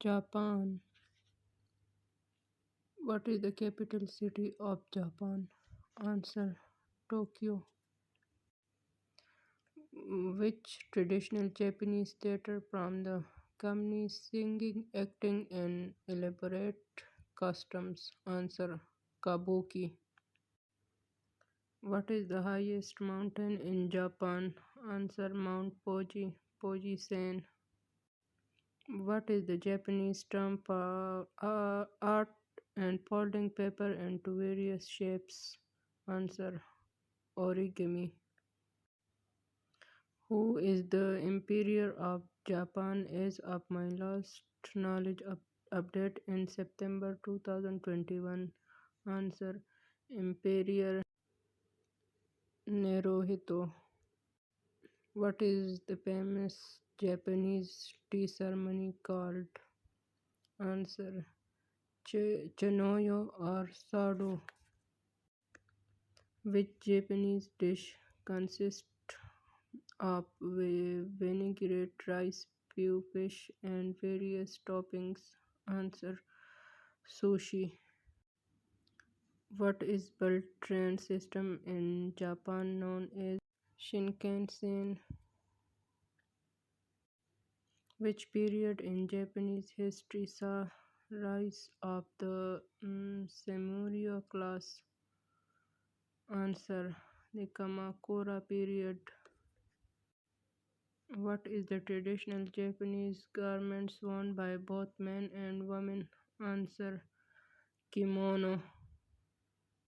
Japan. What is the capital city of Japan? Answer: Tokyo. Which traditional Japanese theater from the combines singing, acting, and elaborate costumes? Answer: Kabuki. What is the highest mountain in Japan? Answer: Mount Fuji, Fujisan. What is the Japanese term for art and folding paper into various shapes? Answer: Origami. Who is the Emperor of Japan as of my last knowledge update in September 2021? Answer: Emperor Naruhito. What is the famous Japanese tea ceremony called? Answer: Chanoyu or Sado. Which Japanese dish consists of vinegared rice, pew fish, and various toppings? Answer: Sushi. What is bullet train system in Japan known as Shinkansen? Which period in Japanese history saw rise of the samurai class? Answer: the Kamakura period. What is the traditional Japanese garments worn by both men and women? Answer: kimono.